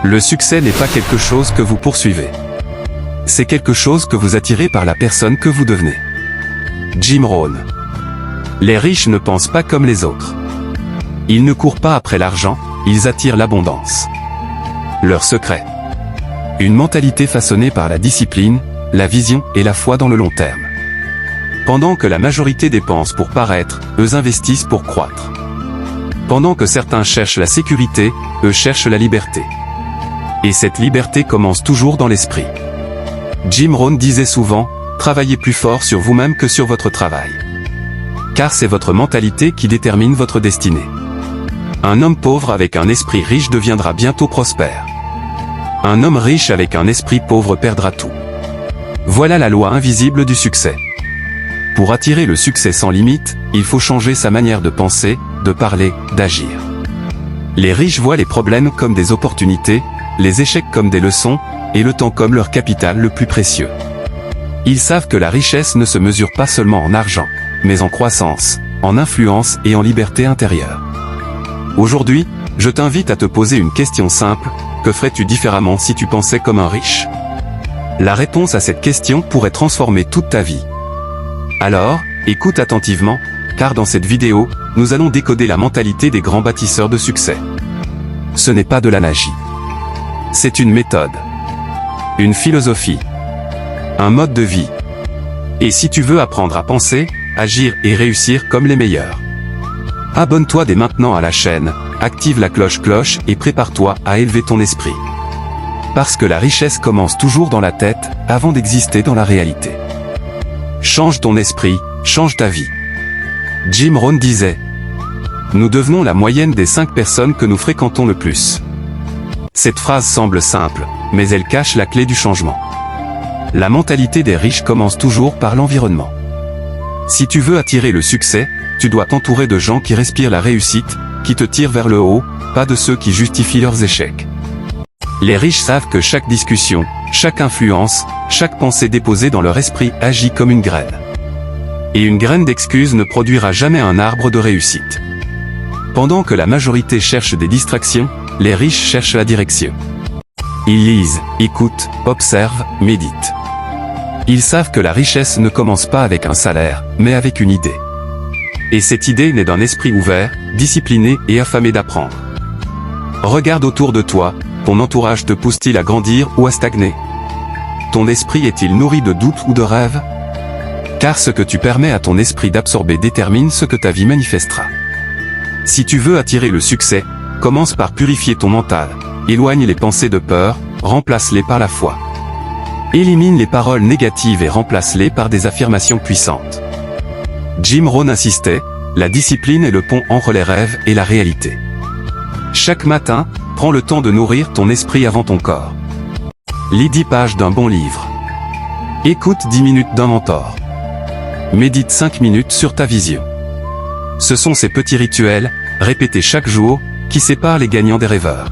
Le succès n'est pas quelque chose que vous poursuivez. C'est quelque chose que vous attirez par la personne que vous devenez. Jim Rohn. Les riches ne pensent pas comme les autres. Ils ne courent pas après l'argent, ils attirent l'abondance. Leur secret. Une mentalité façonnée par la discipline, la vision et la foi dans le long terme. Pendant que la majorité dépense pour paraître, eux investissent pour croître. Pendant que certains cherchent la sécurité, eux cherchent la liberté. Et cette liberté commence toujours dans l'esprit. Jim Rohn disait souvent, travaillez plus fort sur vous-même que sur votre travail. Car c'est votre mentalité qui détermine votre destinée. Un homme pauvre avec un esprit riche deviendra bientôt prospère. Un homme riche avec un esprit pauvre perdra tout. Voilà la loi invisible du succès. Pour attirer le succès sans limite, il faut changer sa manière de penser, de parler, d'agir. Les riches voient les problèmes comme des opportunités, les échecs comme des leçons, et le temps comme leur capital le plus précieux. Ils savent que la richesse ne se mesure pas seulement en argent, mais en croissance, en influence et en liberté intérieure. Aujourd'hui, je t'invite à te poser une question simple, que ferais-tu différemment si tu pensais comme un riche? La réponse à cette question pourrait transformer toute ta vie. Alors, écoute attentivement, car dans cette vidéo, nous allons décoder la mentalité des grands bâtisseurs de succès. Ce n'est pas de la magie. C'est une méthode. Une philosophie. Un mode de vie. Et si tu veux apprendre à penser, agir et réussir comme les meilleurs, abonne-toi dès maintenant à la chaîne, active la cloche et prépare-toi à élever ton esprit. Parce que la richesse commence toujours dans la tête, avant d'exister dans la réalité. Change ton esprit, change ta vie. Jim Rohn disait, nous devenons la moyenne des 5 personnes que nous fréquentons le plus. Cette phrase semble simple, mais elle cache la clé du changement. La mentalité des riches commence toujours par l'environnement. Si tu veux attirer le succès, tu dois t'entourer de gens qui respirent la réussite, qui te tirent vers le haut, pas de ceux qui justifient leurs échecs. Les riches savent que chaque discussion, chaque influence, chaque pensée déposée dans leur esprit agit comme une graine. Et une graine d'excuse ne produira jamais un arbre de réussite. Pendant que la majorité cherche des distractions, les riches cherchent la direction. Ils lisent, écoutent, observent, méditent. Ils savent que la richesse ne commence pas avec un salaire, mais avec une idée. Et cette idée naît d'un esprit ouvert, discipliné et affamé d'apprendre. Regarde autour de toi, ton entourage te pousse-t-il à grandir ou à stagner? Ton esprit est-il nourri de doutes ou de rêves? Car ce que tu permets à ton esprit d'absorber détermine ce que ta vie manifestera. Si tu veux attirer le succès, commence par purifier ton mental, éloigne les pensées de peur, remplace-les par la foi. Élimine les paroles négatives et remplace-les par des affirmations puissantes. Jim Rohn insistait, la discipline est le pont entre les rêves et la réalité. Chaque matin, prends le temps de nourrir ton esprit avant ton corps. Lis 10 pages d'un bon livre. Écoute 10 minutes d'un mentor. Médite 5 minutes sur ta vision. Ce sont ces petits rituels, répétés chaque jour, qui séparent les gagnants des rêveurs.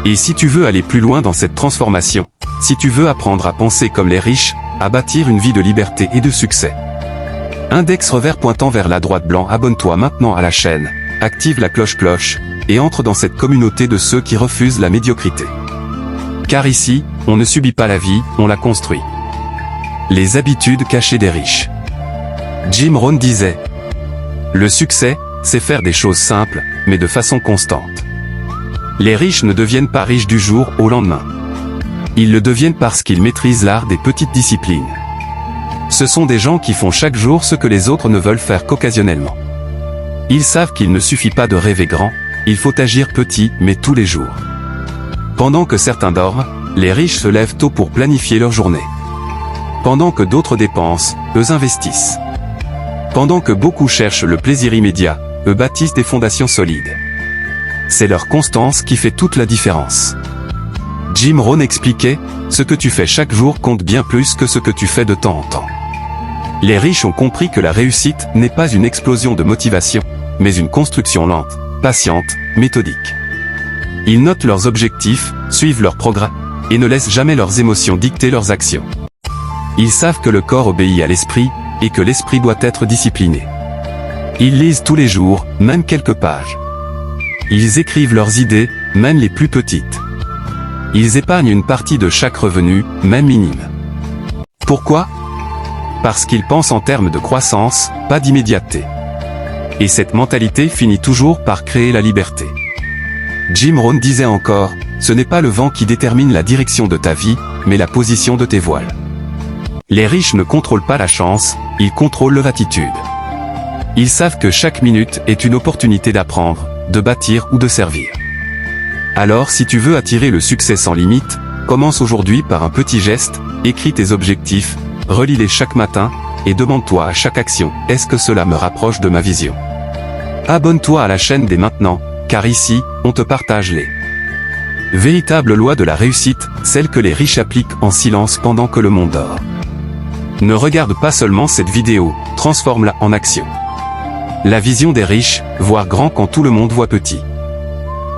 Et si tu veux aller plus loin dans cette transformation, si tu veux apprendre à penser comme les riches, à bâtir une vie de liberté et de succès. Index revers pointant vers la droite blanc, abonne-toi maintenant à la chaîne, active la cloche, et entre dans cette communauté de ceux qui refusent la médiocrité. Car ici, on ne subit pas la vie, on la construit. Les habitudes cachées des riches. Jim Rohn disait, le succès, c'est faire des choses simples, mais de façon constante. Les riches ne deviennent pas riches du jour au lendemain. Ils le deviennent parce qu'ils maîtrisent l'art des petites disciplines. Ce sont des gens qui font chaque jour ce que les autres ne veulent faire qu'occasionnellement. Ils savent qu'il ne suffit pas de rêver grand, il faut agir petit, mais tous les jours. Pendant que certains dorment, les riches se lèvent tôt pour planifier leur journée. Pendant que d'autres dépensent, eux investissent. Pendant que beaucoup cherchent le plaisir immédiat, eux bâtissent des fondations solides. C'est leur constance qui fait toute la différence. Jim Rohn expliquait, ce que tu fais chaque jour compte bien plus que ce que tu fais de temps en temps. Les riches ont compris que la réussite n'est pas une explosion de motivation, mais une construction lente, patiente, méthodique. Ils notent leurs objectifs, suivent leur progrès, et ne laissent jamais leurs émotions dicter leurs actions. Ils savent que le corps obéit à l'esprit, et que l'esprit doit être discipliné. Ils lisent tous les jours, même quelques pages. Ils écrivent leurs idées, même les plus petites. Ils épargnent une partie de chaque revenu, même minime. Pourquoi? Parce qu'ils pensent en termes de croissance, pas d'immédiateté. Et cette mentalité finit toujours par créer la liberté. Jim Rohn disait encore, ce n'est pas le vent qui détermine la direction de ta vie, mais la position de tes voiles. Les riches ne contrôlent pas la chance, ils contrôlent leur attitude. Ils savent que chaque minute est une opportunité d'apprendre, de bâtir ou de servir. Alors si tu veux attirer le succès sans limite, commence aujourd'hui par un petit geste, écris tes objectifs, relis-les chaque matin, et demande-toi à chaque action, est-ce que cela me rapproche de ma vision? Abonne-toi à la chaîne dès maintenant, car ici, on te partage les véritables lois de la réussite, celles que les riches appliquent en silence pendant que le monde dort. Ne regarde pas seulement cette vidéo, transforme-la en action. La vision des riches, voir grand quand tout le monde voit petit.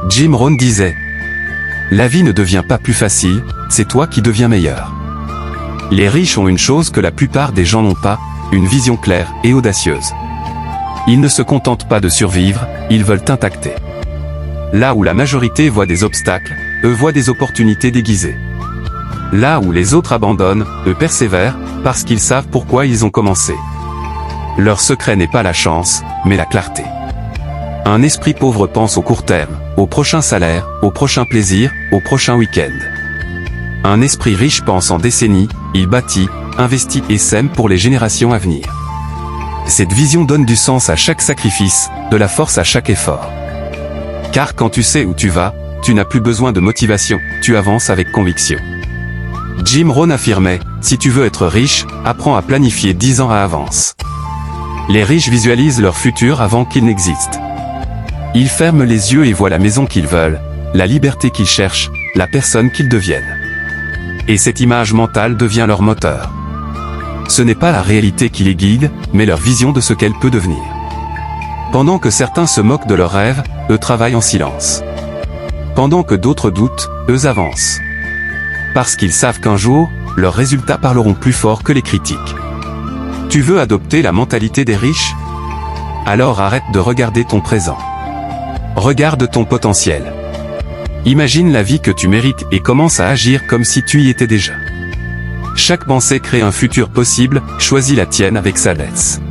Jim Rohn disait, la vie ne devient pas plus facile, c'est toi qui deviens meilleur. Les riches ont une chose que la plupart des gens n'ont pas, une vision claire et audacieuse. Ils ne se contentent pas de survivre, ils veulent impacter. Là où la majorité voit des obstacles, eux voient des opportunités déguisées. Là où les autres abandonnent, eux persévèrent, parce qu'ils savent pourquoi ils ont commencé. Leur secret n'est pas la chance, mais la clarté. Un esprit pauvre pense au court terme, au prochain salaire, au prochain plaisir, au prochain week-end. Un esprit riche pense en décennies, il bâtit, investit et sème pour les générations à venir. Cette vision donne du sens à chaque sacrifice, de la force à chaque effort. Car quand tu sais où tu vas, tu n'as plus besoin de motivation, tu avances avec conviction. Jim Rohn affirmait, si tu veux être riche, apprends à planifier 10 ans à avance. Les riches visualisent leur futur avant qu'il n'existe. Ils ferment les yeux et voient la maison qu'ils veulent, la liberté qu'ils cherchent, la personne qu'ils deviennent. Et cette image mentale devient leur moteur. Ce n'est pas la réalité qui les guide, mais leur vision de ce qu'elle peut devenir. Pendant que certains se moquent de leurs rêves, eux travaillent en silence. Pendant que d'autres doutent, eux avancent. Parce qu'ils savent qu'un jour, leurs résultats parleront plus fort que les critiques. Tu veux adopter la mentalité des riches? Alors arrête de regarder ton présent. Regarde ton potentiel. Imagine la vie que tu mérites et commence à agir comme si tu y étais déjà. Chaque pensée crée un futur possible, choisis la tienne avec sagesse.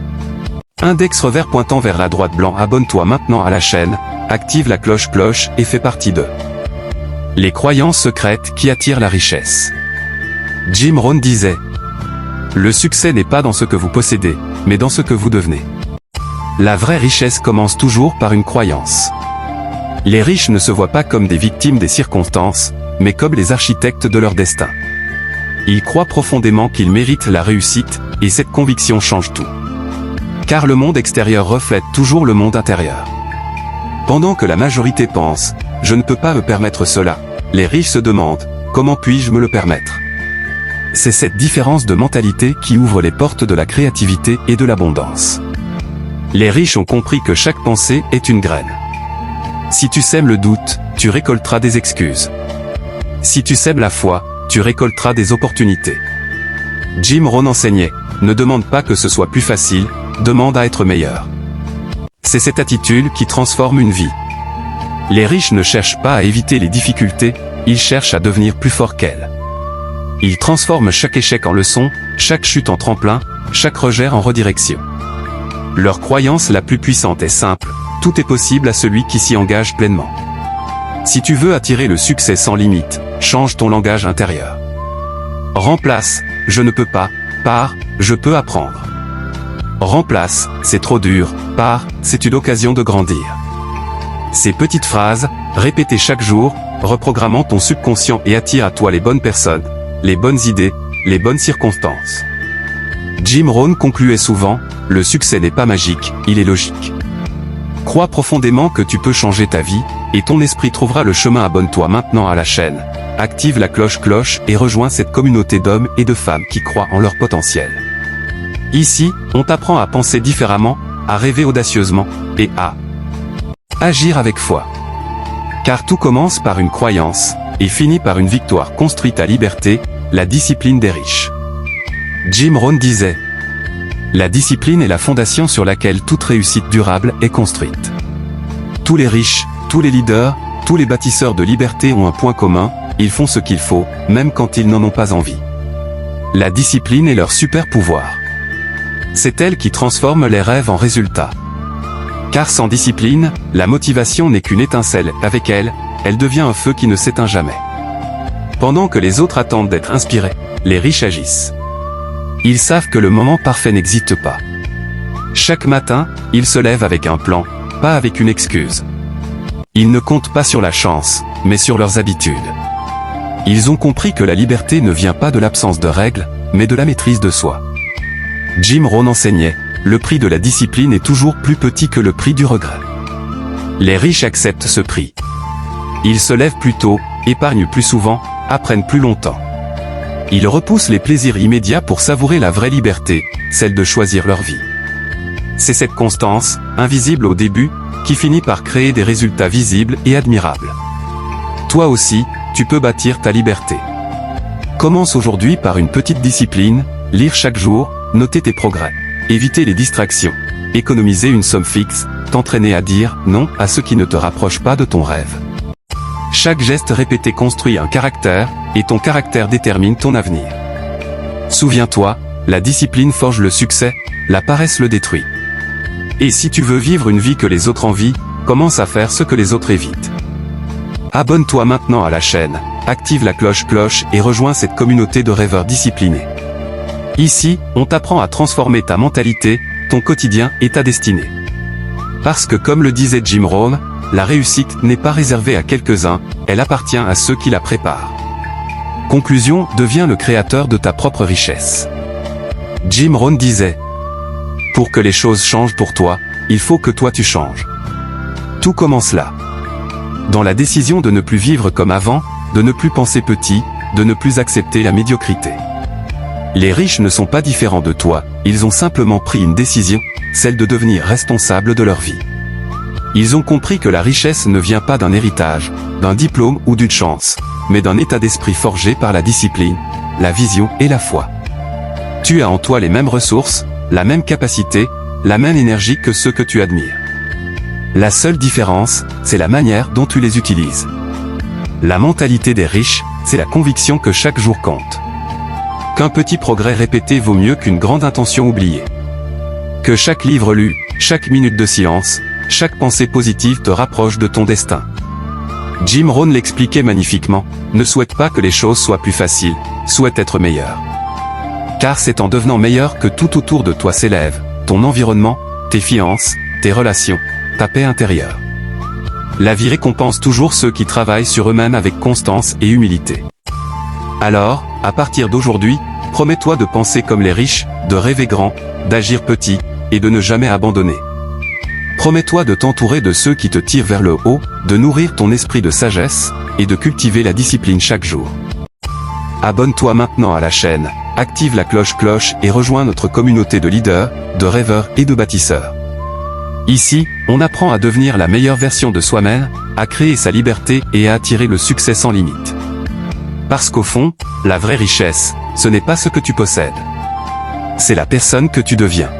Index revers pointant vers la droite blanc. Abonne-toi maintenant à la chaîne, active la cloche et fais partie de les croyances secrètes qui attirent la richesse. Jim Rohn disait, le succès n'est pas dans ce que vous possédez, mais dans ce que vous devenez. La vraie richesse commence toujours par une croyance. Les riches ne se voient pas comme des victimes des circonstances, mais comme les architectes de leur destin. Ils croient profondément qu'ils méritent la réussite, et cette conviction change tout. Car le monde extérieur reflète toujours le monde intérieur. Pendant que la majorité pense, je ne peux pas me permettre cela, les riches se demandent, comment puis-je me le permettre? C'est cette différence de mentalité qui ouvre les portes de la créativité et de l'abondance. Les riches ont compris que chaque pensée est une graine. Si tu sèmes le doute, tu récolteras des excuses. Si tu sèmes la foi, tu récolteras des opportunités. Jim Rohn enseignait, ne demande pas que ce soit plus facile, demande à être meilleur. C'est cette attitude qui transforme une vie. Les riches ne cherchent pas à éviter les difficultés, ils cherchent à devenir plus forts qu'elles. Ils transforment chaque échec en leçon, chaque chute en tremplin, chaque rejet en redirection. Leur croyance la plus puissante est simple, tout est possible à celui qui s'y engage pleinement. Si tu veux attirer le succès sans limite, change ton langage intérieur. Remplace, je ne peux pas, par, je peux apprendre. Remplace, c'est trop dur, par, c'est une occasion de grandir. Ces petites phrases, répétées chaque jour, reprogrammant ton subconscient et attire à toi les bonnes personnes, les bonnes idées, les bonnes circonstances. Jim Rohn concluait souvent, le succès n'est pas magique, il est logique. Crois profondément que tu peux changer ta vie, et ton esprit trouvera le chemin. Abonne-toi maintenant à la chaîne, active la cloche et rejoins cette communauté d'hommes et de femmes qui croient en leur potentiel. Ici, on t'apprend à penser différemment, à rêver audacieusement, et à agir avec foi. Car tout commence par une croyance, et finit par une victoire construite à liberté, la discipline des riches. Jim Rohn disait, la discipline est la fondation sur laquelle toute réussite durable est construite. Tous les riches, tous les leaders, tous les bâtisseurs de liberté ont un point commun, ils font ce qu'il faut, même quand ils n'en ont pas envie. La discipline est leur super pouvoir. C'est elle qui transforme les rêves en résultats. Car sans discipline, la motivation n'est qu'une étincelle, avec elle, elle devient un feu qui ne s'éteint jamais. Pendant que les autres attendent d'être inspirés, les riches agissent. Ils savent que le moment parfait n'existe pas. Chaque matin, ils se lèvent avec un plan, pas avec une excuse. Ils ne comptent pas sur la chance, mais sur leurs habitudes. Ils ont compris que la liberté ne vient pas de l'absence de règles, mais de la maîtrise de soi. Jim Rohn enseignait, le prix de la discipline est toujours plus petit que le prix du regret. Les riches acceptent ce prix. Ils se lèvent plus tôt, épargnent plus souvent, apprennent plus longtemps. Ils repoussent les plaisirs immédiats pour savourer la vraie liberté, celle de choisir leur vie. C'est cette constance, invisible au début, qui finit par créer des résultats visibles et admirables. Toi aussi, tu peux bâtir ta liberté. Commence aujourd'hui par une petite discipline, lire chaque jour, noter tes progrès, éviter les distractions, économiser une somme fixe, t'entraîner à dire non à ce qui ne te rapproche pas de ton rêve. Chaque geste répété construit un caractère, et ton caractère détermine ton avenir. Souviens-toi, la discipline forge le succès, la paresse le détruit. Et si tu veux vivre une vie que les autres envient, commence à faire ce que les autres évitent. Abonne-toi maintenant à la chaîne, active la cloche et rejoins cette communauté de rêveurs disciplinés. Ici, on t'apprend à transformer ta mentalité, ton quotidien et ta destinée. Parce que comme le disait Jim Rohn, la réussite n'est pas réservée à quelques-uns, elle appartient à ceux qui la préparent. Conclusion, deviens le créateur de ta propre richesse. Jim Rohn disait: pour que les choses changent pour toi, il faut que toi tu changes. Tout commence là. Dans la décision de ne plus vivre comme avant, de ne plus penser petit, de ne plus accepter la médiocrité. Les riches ne sont pas différents de toi, ils ont simplement pris une décision, celle de devenir responsables de leur vie. Ils ont compris que la richesse ne vient pas d'un héritage, d'un diplôme ou d'une chance, mais d'un état d'esprit forgé par la discipline, la vision et la foi. Tu as en toi les mêmes ressources, la même capacité, la même énergie que ceux que tu admires. La seule différence, c'est la manière dont tu les utilises. La mentalité des riches, c'est la conviction que chaque jour compte. Qu'un petit progrès répété vaut mieux qu'une grande intention oubliée. Que chaque livre lu, chaque minute de silence, chaque pensée positive te rapproche de ton destin. Jim Rohn l'expliquait magnifiquement, ne souhaite pas que les choses soient plus faciles, souhaite être meilleur. Car c'est en devenant meilleur que tout autour de toi s'élève, ton environnement, tes finances, tes relations, ta paix intérieure. La vie récompense toujours ceux qui travaillent sur eux-mêmes avec constance et humilité. Alors, à partir d'aujourd'hui, promets-toi de penser comme les riches, de rêver grand, d'agir petit, et de ne jamais abandonner. Promets-toi de t'entourer de ceux qui te tirent vers le haut, de nourrir ton esprit de sagesse, et de cultiver la discipline chaque jour. Abonne-toi maintenant à la chaîne, active la cloche et rejoins notre communauté de leaders, de rêveurs et de bâtisseurs. Ici, on apprend à devenir la meilleure version de soi-même, à créer sa liberté et à attirer le succès sans limite. Parce qu'au fond, la vraie richesse, ce n'est pas ce que tu possèdes. C'est la personne que tu deviens.